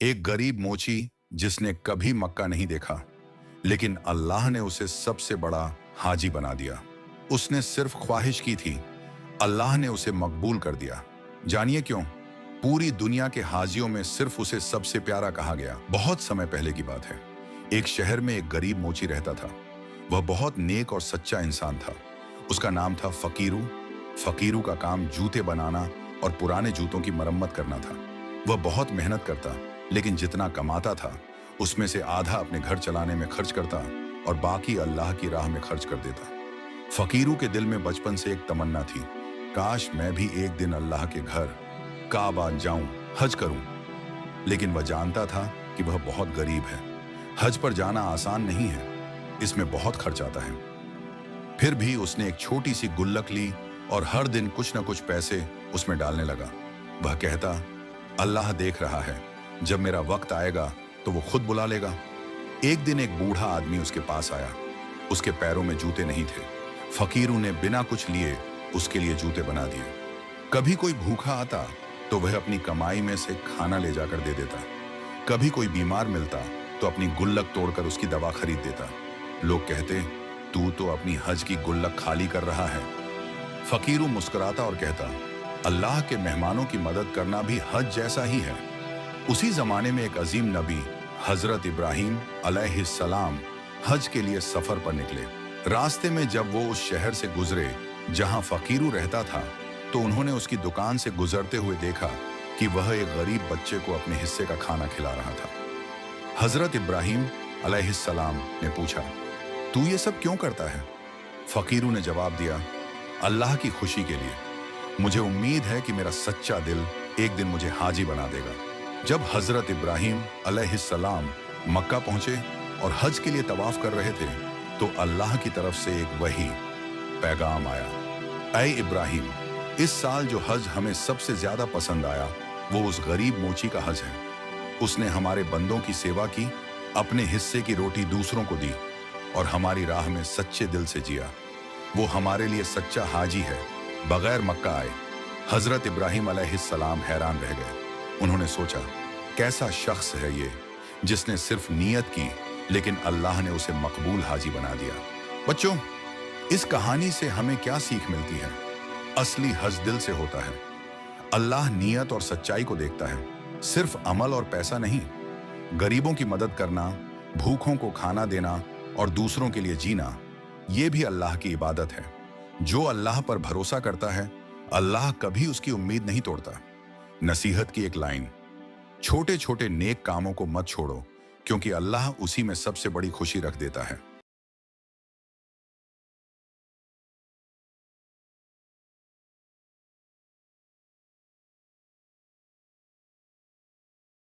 एक गरीब मोची जिसने कभी मक्का नहीं देखा, लेकिन अल्लाह ने उसे सबसे बड़ा हाजी बना दिया। उसने सिर्फ ख्वाहिश की थी, अल्लाह ने उसे मकबूल कर दिया। जानिए क्यों? पूरी दुनिया के हाजियों में सिर्फ उसे सबसे प्यारा कहा गया। बहुत समय पहले की बात है। एक शहर में एक गरीब मोची रहता था। वह बहुत नेक और सच्चा इंसान था। उसका नाम था फकीरू। फकीरू का काम जूते बनाना और पुराने जूतों की मरम्मत करना था। वह बहुत मेहनत करता, लेकिन जितना कमाता था उसमें से आधा अपने घर चलाने में खर्च करता और बाकी अल्लाह की राह में खर्च कर देता। फकीरू के दिल में बचपन से एक तमन्ना थी, काश मैं भी एक दिन अल्लाह के घर काबा जाऊं, हज करूं। लेकिन वह जानता था कि वह बहुत गरीब है। हज पर जाना आसान नहीं है, इसमें बहुत खर्च आता है। फिर भी उसने एक छोटी सी गुल्लक ली और हर दिन कुछ न कुछ पैसे उसमें डालने लगा। वह कहता, अल्लाह देख रहा है, जब मेरा वक्त आएगा तो वो खुद बुला लेगा। एक दिन एक बूढ़ा आदमी उसके पास आया। उसके पैरों में जूते नहीं थे। फकीरू ने बिना कुछ लिए उसके लिए जूते बना दिए। कभी कोई भूखा आता तो वह अपनी कमाई में से खाना ले जाकर दे देता। कभी कोई बीमार मिलता तो अपनी गुल्लक तोड़कर उसकी दवा खरीद देता। लोग कहते, तू तो अपनी हज की गुल्लक खाली कर रहा है। फकीरू मुस्कुराता और कहता, अल्लाह के मेहमानों की मदद करना भी हज जैसा ही है। उसी जमाने में एक अजीम नबी हजरत इब्राहिम अलैहिस्सलाम हज के लिए सफर पर निकले। रास्ते में जब वो उस शहर से गुजरे जहां फकीरू रहता था, तो उन्होंने उसकी दुकान से गुजरते हुए देखा कि वह एक गरीब बच्चे को अपने हिस्से का खाना खिला रहा था। हजरत इब्राहिम अलैहिस्सलाम ने पूछा, तू ये सब क्यों करता है? फकीरू ने जवाब दिया, अल्लाह की खुशी के लिए। मुझे उम्मीद है कि मेरा सच्चा दिल एक दिन मुझे हाजी बना देगा। जब हजरत इब्राहिम अलैहिस्सलाम मक्का पहुंचे और हज के लिए तवाफ कर रहे थे, तो अल्लाह की तरफ से एक वही पैगाम आया, ऐ इब्राहिम, इस साल जो हज हमें सबसे ज्यादा पसंद आया वो उस गरीब मोची का हज है। उसने हमारे बंदों की सेवा की, अपने हिस्से की रोटी दूसरों को दी और हमारी राह में सच्चे दिल से जिया। वो हमारे लिए सच्चा हाजी है, बगैर मक्का आए। हजरत इब्राहिम अलैहिस्सलाम हैरान रह गए। उन्होंने सोचा, कैसा शख्स है ये जिसने सिर्फ नियत की, लेकिन अल्लाह ने उसे मकबूल हाजी बना दिया। बच्चों, इस कहानी से हमें क्या सीख मिलती है? असली हज दिल से होता है। अल्लाह नियत और सच्चाई को देखता है, सिर्फ अमल और पैसा नहीं। गरीबों की मदद करना, भूखों को खाना देना और दूसरों के लिए जीना, ये भी अल्लाह की इबादत है। जो अल्लाह पर भरोसा करता है, अल्लाह कभी उसकी उम्मीद नहीं तोड़ता। नसीहत की एक लाइन, छोटे छोटे नेक कामों को मत छोड़ो, क्योंकि अल्लाह उसी में सबसे बड़ी खुशी रख देता है।